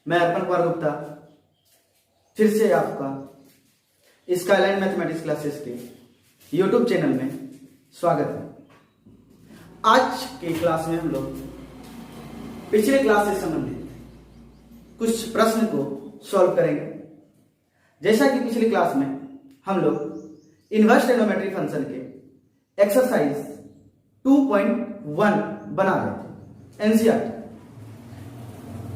मैं अर्पण कुमार गुप्ता फिर से आपका स्काईलाइन मैथमेटिक्स क्लासेस के यूट्यूब चैनल में स्वागत है। आज की क्लास में हम लोग पिछले क्लास से संबंधित कुछ प्रश्न को सॉल्व करेंगे। जैसा कि पिछली क्लास में हम लोग इनवर्स ट्रिग्नोमेट्री फंक्शन के एक्सरसाइज 2.1 बना रहे थे एनसीईआरटी,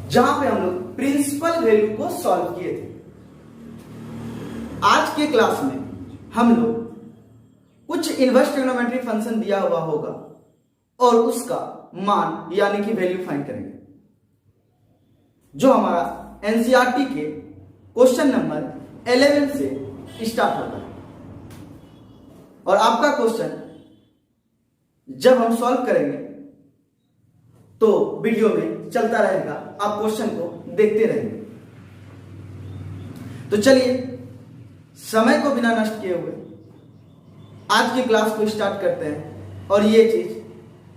जहां पे हम लोग प्रिंसिपल वैल्यू को सॉल्व किए थे। आज के क्लास में हम लोग कुछ इनवर्स ट्रिग्नोमेट्री फंक्शन दिया हुआ होगा और उसका मान यानी कि वैल्यू फाइंड करेंगे, जो हमारा एनसीईआरटी के क्वेश्चन नंबर 11 से स्टार्ट होता है। और आपका क्वेश्चन जब हम सॉल्व करेंगे तो वीडियो में चलता रहेगा, आप क्वेश्चन को देखते रहेंगे। तो चलिए समय को बिना नष्ट किए हुए आज की क्लास को स्टार्ट करते हैं। और ये चीज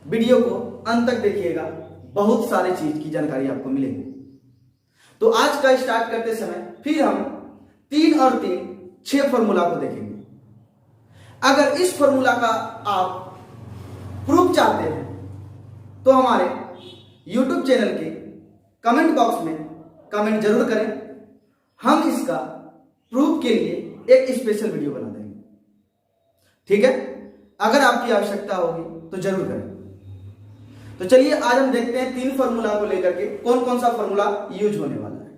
वीडियो को अंत तक देखिएगा, बहुत सारी चीज की जानकारी आपको मिलेगी। तो आज का स्टार्ट करते समय फिर हम 3 और 3 6 फॉर्मूला को देखेंगे। अगर इस फॉर्मूला का आप प्रूफ चाहते हैं तो हमारे YouTube चैनल के कमेंट बॉक्स में कमेंट जरूर करें, हम इसका प्रूफ के लिए एक स्पेशल वीडियो बना देंगे। ठीक है, अगर आपकी आवश्यकता होगी तो जरूर करें। तो चलिए आज हम देखते हैं 3 फॉर्मूला को लेकर के कौन कौन सा फॉर्मूला यूज होने वाला है।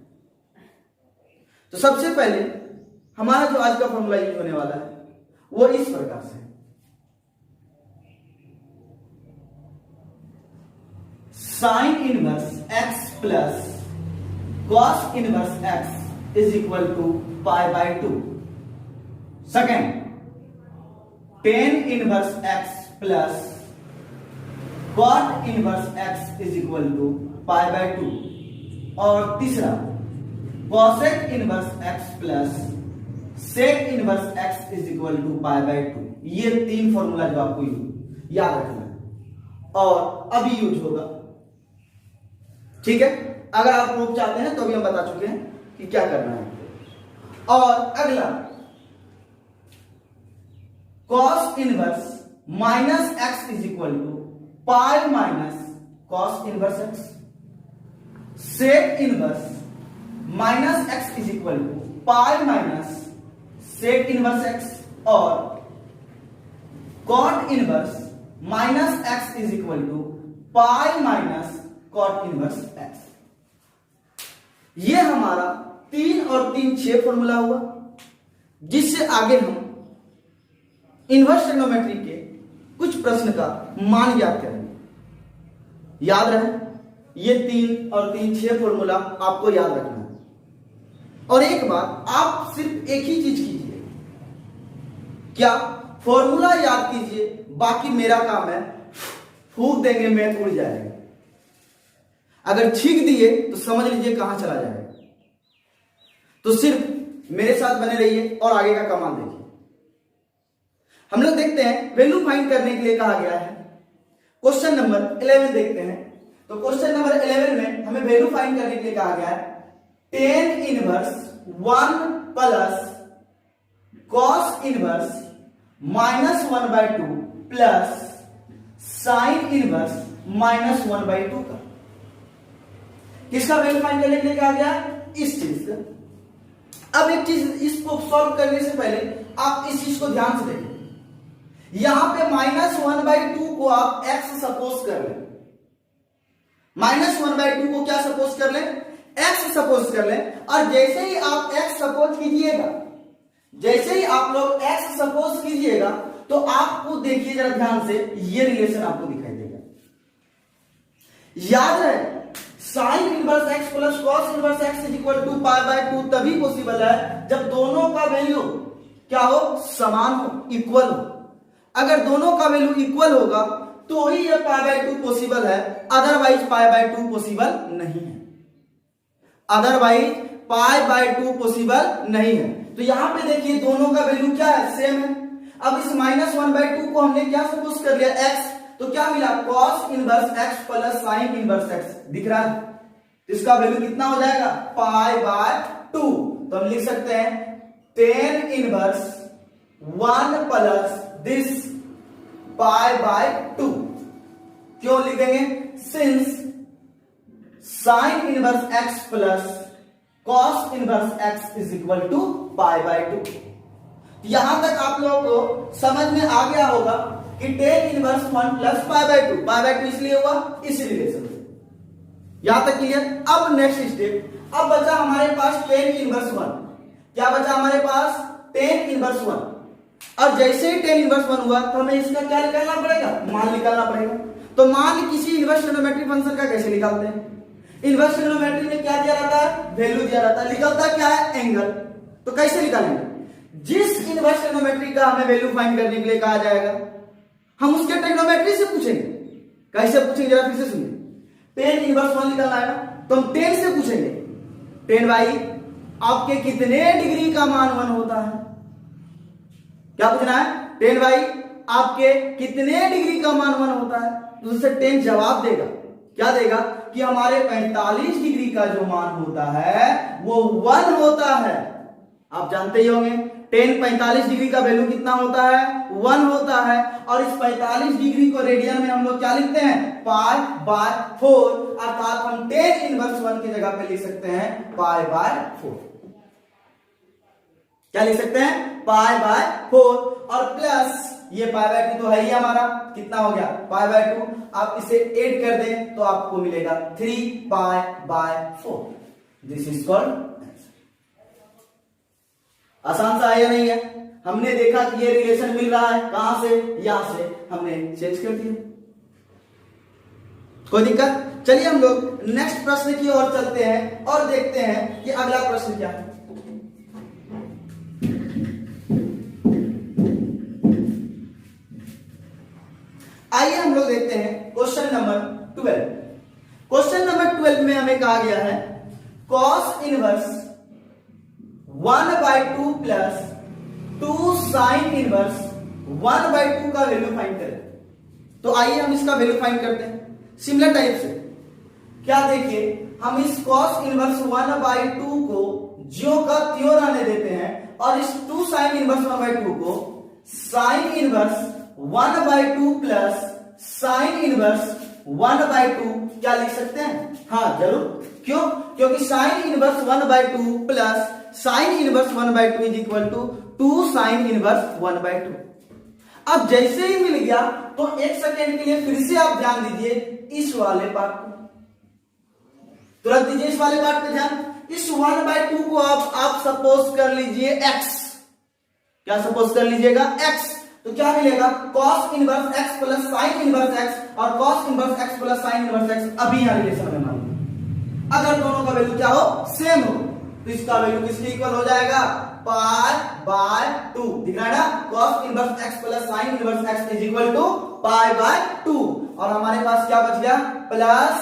तो सबसे पहले हमारा जो आज का फॉर्मूला यूज होने वाला है वो इस प्रकार से है। Sine inverse x plus cos inverse x is equal to π/2। Second, tan inverse x plus cot inverse x is equal to π/2। और तीसरा, cosec inverse x plus sec inverse x is equal to π/2। ये 3 formula जो आपको याद रखना है और अभी यूज होगा। ठीक है, अगर आप प्रूफ चाहते हैं तो भी हम बता चुके हैं कि क्या करना है। और अगला, cos inverse minus x is equal to pi minus cos inverse x। Sec inverse minus x is equal to pi minus sec inverse x। और cot inverse minus x is equal to pi minus cot inverse x। ये हमारा 3 और 3 6 formula हुआ, जिससे आगे हम inverse trigonometry के कुछ प्रश्न का मान ज्ञात करेंगे। याद रहे, ये 3 और 3 6 फॉर्मूला आपको याद रखना है। और एक बात, आप सिर्फ एक ही चीज कीजिए, क्या फॉर्मूला याद कीजिए, बाकी मेरा काम है फूंक देंगे मैथ उड़ जाएगा। अगर छींक दिए तो समझ लीजिए कहां चला जाएगा। तो सिर्फ मेरे साथ बने रहिए और आगे का कमाल देखिए। हम लोग देखते हैं वैल्यू फाइंड करने के लिए कहा गया है। क्वेश्चन नंबर 11 देखते हैं। तो क्वेश्चन नंबर 11 में हमें वैल्यू फाइंड करने के लिए कहा गया है tan inverse 1 plus cos inverse -1/2 plus sine inverse -1/2 का। किसका वैल्यू फाइंड करने के लिए कहा गया? इस चीज का। अब एक चीज, इसको सॉल्व करने से पहले आप इस चीज को ध्यान से देखें। यहां पे -1/2 को आप x सपोज कर लें। -1/2 को क्या सपोज कर लें? x सपोज कर लें। और जैसे ही आप x सपोज कीजिएगा, जैसे ही आप लोग x सपोज कीजिएगा तो आपको देखिए जरा ध्यान से, ये रिलेशन आपको दिखाई देगा। याद है, sine inverse x plus cos inverse x is equal to π/2 तभी पॉसिबल है जब दोनों का वैल्यू क्या हो? समान हो, इक्वल हो। अगर दोनों का वैल्यू इक्वल होगा तो ही ये π/2 पॉसिबल है, अदरवाइज π/2 पॉसिबल नहीं है। अदरवाइज π/2 पॉसिबल नहीं है। तो यहां पे देखिए दोनों का वैल्यू क्या है? सेम है। अब इस -1/2 को हमने क्या सपोज कर लिया? x। तो क्या मिला? cos inverse x plus sin inverse x दिख रहा है। तो इसका वैल्यू कितना हो जाएगा, पाई बाय 2। तो हम लिख सकते हैं tan inverse 1 plus this pi by 2। क्यों लिख देंगे, since sine inverse x plus cos inverse x is equal to pi by 2। यहां तक आप लोगों को समझ में आ गया होगा कि tan inverse 1 plus pi by 2, pi by 2 इसलिए हुआ इस रिलेशन से। यहां तक क्लियर। अब नेक्स्ट स्टेप, अब बचा हमारे पास tan इनवर्स 1। क्या बचा हमारे पास, tan इनवर्स 1। और जैसे ही tan इनवर्स 1 हुआ तो हमें इसका क्या निकालना पड़ेगा, मान निकालना पड़ेगा। तो मान किसी इनवर्स ट्रिग्नोमेट्रिक फंक्शन का कैसे निकालते हैं, इनवर्स ट्रिग्नोमेट्री में क्या दिया रहता है, वैल्यू दिया रहता है, निकलता क्या है, एंगल। तो कैसे निकालेंगे, जिस इनवर्स ट्रिग्नोमेट्री का हमें वैल्यू फाइंड करने के लिए कहा जाएगा, हम उसके ट्रिग्नोमेट्री से पूछेंगे। कैसे पूछेंगे जरा फिर से सुनिए। tan इनवर्स 1 निकालना है ना, तो हम tan से पूछेंगे, tan भाई आपके कितने डिग्री का मान 1 होता है। क्या पूछना है, tan भाई आपके कितने डिग्री का मान 1 होता है। तो उससे tan जवाब देगा, क्या देगा कि हमारे 45 डिग्री का जो मान होता है वो 1 होता है। आप जानते ही होंगे tan 45 डिग्री का वैल्यू कितना होता है, 1 होता है। और इस 45 डिग्री को रेडियन में हम लोग क्या लिखते हैं, पाई बाय 4। अर्थात हम tan इनवर्स 1 की जगह पे लिख सकते हैं पाई बाय 4। क्या लिख सकते हैं, पाई बाय 4। और प्लस ये पाई बाय 2 तो है ही हमारा, कितना हो गया, पाई बाय 2। आप इसे ऐड कर दें तो आपको मिलेगा 3 pi by 4। This is called. आसान सा है या नहीं है। हमने देखा कि ये रिलेशन मिल रहा है कहां से, यहां से, हमने चेंज कर दिया। कोई दिक्कत। चलिए हम लोग नेक्स्ट प्रश्न की ओर चलते हैं और देखते हैं कि अगला प्रश्न क्या है। आइए हम लोग देखते हैं क्वेश्चन नंबर 12। क्वेश्चन नंबर 12 में हमें कहा गया है cos inverse 1/2 plus 2 sine inverse 1/2 का वैल्यू फाइंड करें। तो आइए हम इसका वैल्यू फाइंड करते हैं सिमिलर टाइप से। क्या देखिए, हम इस cos इनवर्स 1/2 को ज्यों का त्यों रहने देते हैं और इस 2 साइन इनवर्स 1/2 को sine inverse 1/2 plus sine inverse 1/2 क्या लिख सकते हैं, हाँ जरूर। क्यों, क्योंकि sine inverse 1/2 plus sine inverse 1/2 is equal to 2 sine inverse 1/2। अब जैसे ही मिल गया तो एक सेकेंड के लिए फिर से आप ध्यान दीजिए इस वाले पार्ट को, तुरंत दीजिए इस वाले पार्ट पे ध्यान। इस 1/2 को आप सपोज कर लीजिए x। क्या सपोज कर लीजिएगा, x। तो क्या मिलेगा, cos inverse x plus sine inverse x और cos inverse x plus sine inverse x। अभी यहां रिलेशन में मान अगर दोनों का वैल्यू क्या हो, सेम हो, तो इसका वैल्यू किसके इक्वल हो जाएगा, पाई बाय 2। दिख रहा है ना, cos inverse x plus sine inverse x is equal to pi by 2। और हमारे पास क्या बच गया, प्लस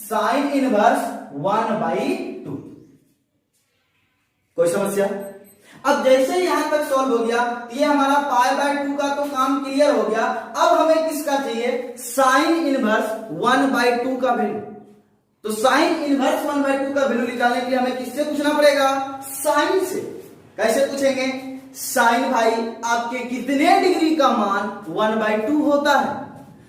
साइन इनवर्स 1/2। कोई समस्या। अब जैसे यहां तक सॉल्व हो गया, ये हमारा पाई बाय 2 का तो काम क्लियर हो गया। अब हमें किसका चाहिए, साइन इनवर्स 1/2 का वैल्यू। तो साइन इनवर्स 1/2 का वैल्यू निकालने के लिए हमें किससे पूछना पड़ेगा, साइन से। कैसे पूछेंगे, साइन भाई आपके कितने डिग्री का मान 1/2 होता है।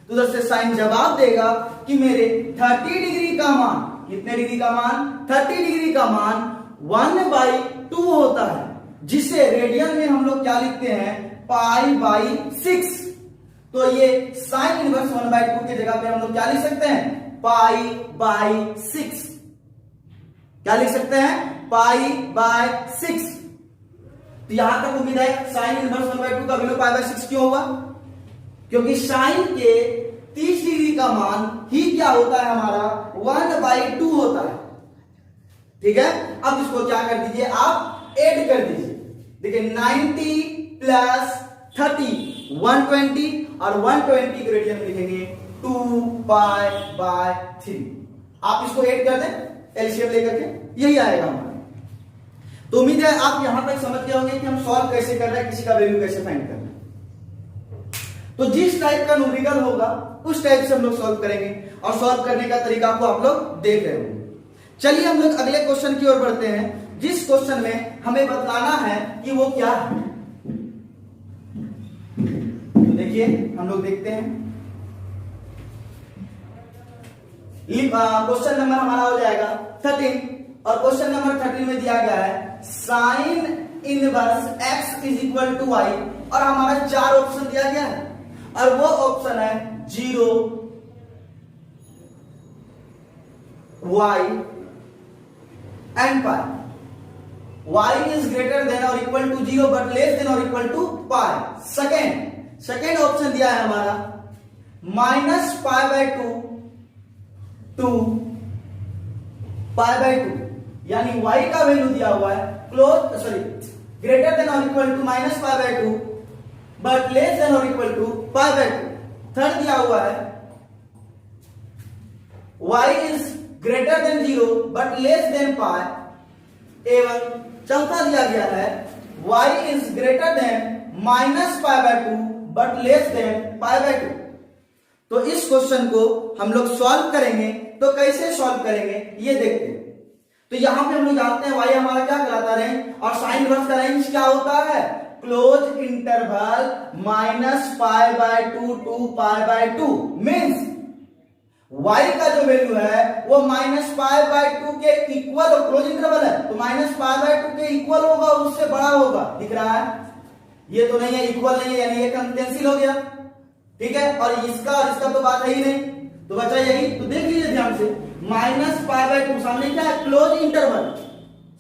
तो उधर से साइन जवाब देगा कि मेरे 30 डिग्री का मान, कितने डिग्री का मान, 30 डिग्री का मान 1/2 होता है, जिसे रेडियन में हम लोग क्या लिखते हैं, पाई बाय 6। तो ये साइन इनवर्स 1/2 की जगह पे हम लोग क्या लिख सकते हैं, पाई बाय 6। क्या लिख सकते हैं, पाई बाय 6। तो यहां तक उम्मीद है साइन इनवर्स 1/2 का वैल्यू पाई बाय 6 क्यों हुआ, क्योंकि साइन के 30 डिग्री का मान ही क्या होता है, हमारा 1/2 होता है। ठीक है, अब इसको क्या कर दीजिए, आप ऐड कर दीजिए। देखिए 90 प्लस 30 120 और 120 ग्रेडियंट लिखेंगे 2 पाई बाय 3। आप इसको ऐड कर दें एलसीएम लेकर के, यही आएगा हमारा। तो उम्मीद है आप यहां तक समझ गए होंगे कि हम सॉल्व कैसे कर रहे हैं, किसी का वैल्यू कैसे फाइंड करना है। तो जिस टाइप का न्यूमेरिकल होगा उस टाइप से हम लोग सॉल्व करेंगे और सॉल्व करने का तरीका को आप लोग देख रहे होंगे। चलिए हम लोग अगले क्वेश्चन की ओर बढ़ते हैं, जिस क्वेश्चन में हमें बतलाना है कि वो क्या है। तो देखिए हम लोग देखते हैं, क्वेश्चन नंबर हमारा हो जाएगा 13 और क्वेश्चन नंबर 13 में दिया गया है sine inverse x is equal to Y और हमारा 4 ऑप्शन दिया गया है और वो ऑप्शन है 0 y and pi. y is greater than or equal to 0 but less than or equal to pi. Second option दिया है हमारा minus pi by 2 pi by 2, यानी y का वैल्यू दिया हुआ है ग्रेटर देन और equal to minus pi by 2 but less than और equal to pi by 2। Third दिया हुआ है y is greater than 0 but less than pi. एवं चौथा दिया गया है y is greater than minus pi by 2 but less than pi by 2। तो इस क्वेश्चन को हम लोग सॉल्व करेंगे, तो कैसे सॉल्व करेंगे ये देखते हैं। तो यहां पे हम लोग जानते हैं y हमारा क्या कहलाता है, और साइन इनवर्स का रेंज क्या होता है, close interval minus pi by 2 to pi by 2। Means y का जो वैल्यू है वो माइनस पाई बाय 2 के इक्वल, और क्लोज इंटरवल है तो माइनस पाई बाय 2 के इक्वल होगा, उससे बड़ा होगा। दिख रहा है, ये तो नहीं है, इक्वल नहीं है, यानी ये कैंसिल हो गया, ठीक है। और इसका तो बात है ही नहीं, तो बचा यही। तो देख लीजिए ध्यान से, माइनस पाई बाय 2 सामने क्या है, क्लोज इंटरवल,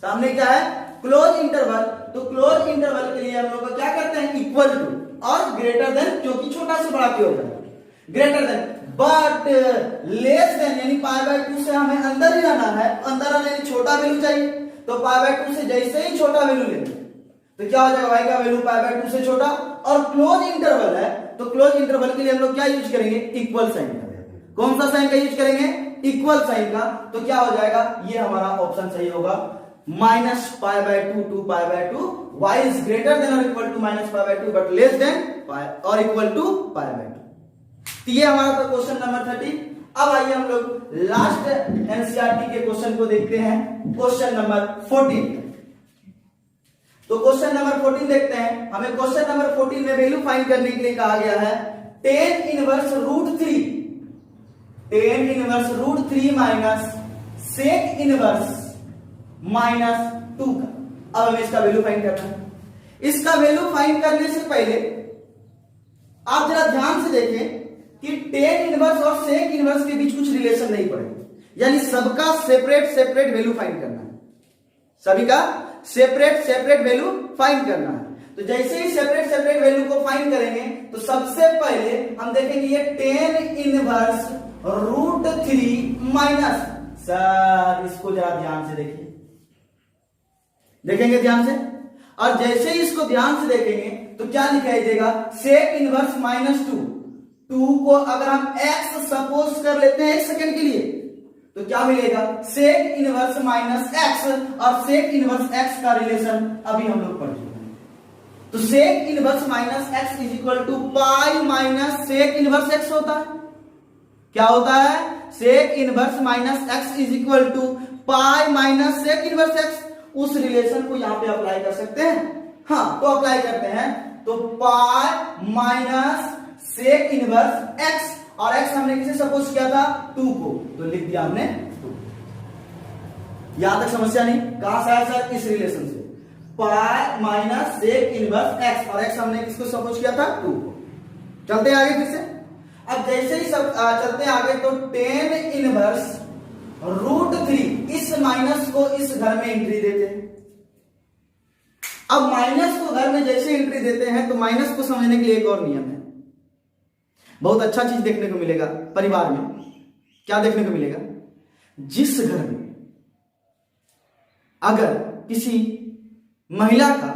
सामने क्या है, क्लोज इंटरवल। तो क्लोज इंटरवल के लिए हम लोग क्या करते हैं, इक्वल टू और ग्रेटर देन, क्योंकि छोटा से बड़ा क्यों होगा, greater than, but less then, यानी पाई बाय 2 से हमें अंदर ही आना है, अंदर आने के छोटा वैल्यू चाहिए। तो पाई बाय 2 से जैसे ही छोटा वैल्यू लेंगे तो क्या हो जाएगा, y का वैल्यू पाई बाय 2 से छोटा, और क्लोज इंटरवल है तो क्लोज इंटरवल के लिए हम लोग क्या यूज करेंगे, इक्वल साइन का। कौन सा साइन का यूज करेंगे, इक्वल साइन का। तो क्या हो जाएगा, ये हमारा ऑप्शन सही होगा, minus pi by 2 to pi by 2। y is greater than और equal to minus pi by 2 but less than pi और इक्वल टू पाई बाय 2। तो ये हमारा था क्वेश्चन नंबर 30। अब आइए हम लोग लास्ट एनसीईआरटी के क्वेश्चन को देखते हैं, क्वेश्चन नंबर 14। तो क्वेश्चन नंबर 14 देखते हैं। हमें क्वेश्चन नंबर 14 में वैल्यू फाइंड करने के लिए कहा गया है tan inverse root 3 minus sec inverse minus 2 का। अब हमें इसका वैल्यू फाइंड करना है। इसका वैल्यू फाइंड करने से पहले आप जरा ध्यान से देखें कि tan इनवर्स और सेक इनवर्स के बीच कुछ रिलेशन नहीं पड़ेगा, यानी सबका सेपरेट वैल्यू फाइंड करना है, सभी का सेपरेट वैल्यू फाइंड करना है। तो जैसे ही सेपरेट वैल्यू को फाइंड करेंगे तो सबसे पहले हम देखेंगे ये tan inverse root 3 minus, sir इसको जरा ध्यान से देखिए, देखेंगे ध्यान से, और जैसे ही इसको ध्यान से देखेंगे तो क्या दिखाई देगा, सेक इनवर्स माइनस 2 को अगर हम x सपोज कर लेते हैं 1 सेकंड के लिए तो क्या मिलेगा, सेक इनवर्स माइनस x, और सेक इनवर्स x का रिलेशन अभी हम लोग पढ़ चुके हैं। तो sec inverse minus x is equal to pi minus sec inverse x होता है। क्या होता है, sec inverse minus x is equal to pi minus sec inverse x। उस रिलेशन को यहां पे अप्लाई कर सकते हैं, हाँ तो अप्लाई करते हैं। तो pi minus sec inverse x, और x हमने किसे सपोज किया था, 2 को, तो लिख दिया हमने 2। यहां तक समस्या नहीं, कहां से आया सर, इस रिलेशन से, pi minus sec inverse x, और x हमने किसको सपोज किया था, 2 को। चलते हैं आगे फिर से। अब जैसे ही सब चलते हैं आगे तो tan इनवर्स रूट 3, इस माइनस को इस घर में एंट्री देते हैं। अब माइनस को घर में जैसे एंट्री देते हैं तो माइनस को समझने के लिए एक और नियम है, बहुत अच्छा चीज देखने को मिलेगा परिवार में। क्या देखने को मिलेगा, जिस घर में अगर किसी महिला का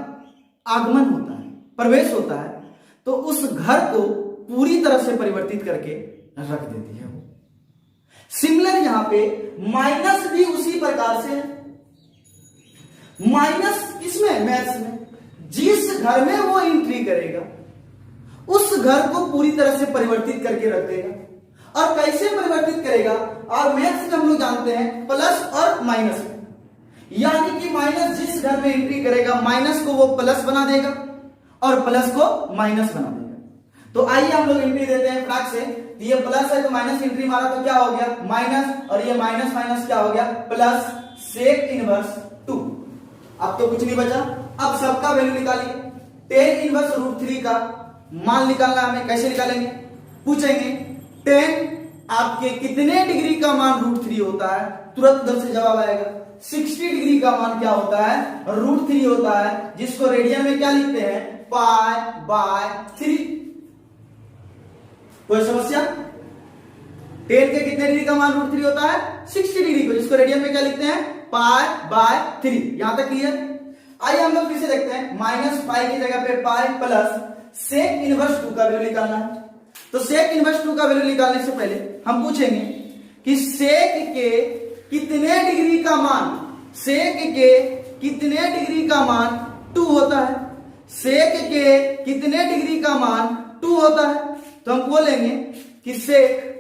आगमन होता है, प्रवेश होता है, तो उस घर को पूरी तरह से परिवर्तित करके रख देती है वो। सिमिलर यहां पे माइनस भी उसी प्रकार से, माइनस किसमें, मैथ्स में, जिस घर में वो एंट्री करेगा उस घर को पूरी तरह से परिवर्तित करके रख देगा। और कैसे परिवर्तित करेगा, और मैथ्स में हम लोग जानते हैं प्लस और माइनस, यानी कि माइनस जिस घर में एंट्री करेगा माइनस को वो प्लस बना देगा और प्लस को माइनस बना देगा। तो आइए हम लोग एंट्री देते हैं फटाक से। ये प्लस है तो माइनस एंट्री मारा तो क्या हो गया माइनस, और ये माइनस माइनस क्या हो गया प्लस, सेक इनवर्स 2। अब तो कुछ नहीं बचा, अब सबका वैल्यू निकालिए। टेन इनवर्स रूट 3 का मान निकालना हमें, कैसे निकालेंगे पूछेंगे। 10 आपके कितने डिग्री का मान रूट 3 होता है, तुरंत उधर से जवाब आएगा। 60 डिग्री का मान क्या होता है रूट 3 होता है, जिसको रेडियन में क्या लिखते हैं पाई बाय 3। कोई समस्या? 10 के कितने डिग्री का मान रूट 3 होता है 60 डिग्री को, जिसको रेडियन में क्या लिखते हैं पाई बाय 3। यहां तक क्लियर? आइए हम लोग फिर से देखते हैं। माइनस पाई की जगह पे पाई प्लस सेक इनवर्स 2 का वैल्यू निकालना है। तो सेक इनवर्स 2 का वैल्यू निकालने से पहले हम पूछेंगे कि सेक के कितने डिग्री का मान, सेक के कितने डिग्री का मान 2 होता है। सेक के कितने डिग्री का मान 2 होता है, तो हम बोलेंगे कि सेक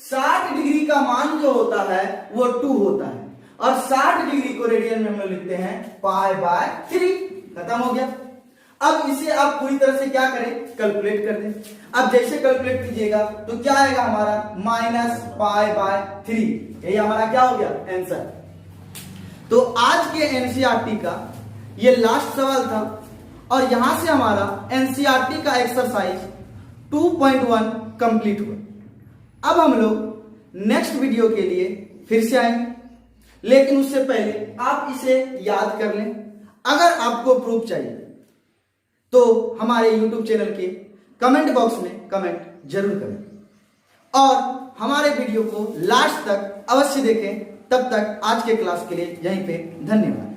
60 डिग्री का मान जो होता है वो 2 होता है, और 60 डिग्री को रेडियन में हम लोग लिखते हैं पाई बाय 3। खत्म हो गया। अब इसे आप पूरी तरह से क्या करें कैलकुलेट कर दें। अब जैसे कैलकुलेट कीजिएगा तो क्या आएगा हमारा माइनस पाई बाय 3। यही हमारा क्या हो गया आंसर। तो आज के एनसीईआरटी का ये लास्ट सवाल था, और यहां से हमारा एनसीईआरटी का एक्सरसाइज 2.1 कंप्लीट हुआ। अब हम लोग नेक्स्ट वीडियो के लिए फिर से आएंगे, लेकिन उससे पहले आप इसे याद कर लें। अगर आपको प्रूफ चाहिए तो हमारे YouTube चैनल के कमेंट बॉक्स में कमेंट जरूर करें, और हमारे वीडियो को लास्ट तक अवश्य देखें। तब तक आज के क्लास के लिए यहीं पे धन्यवाद।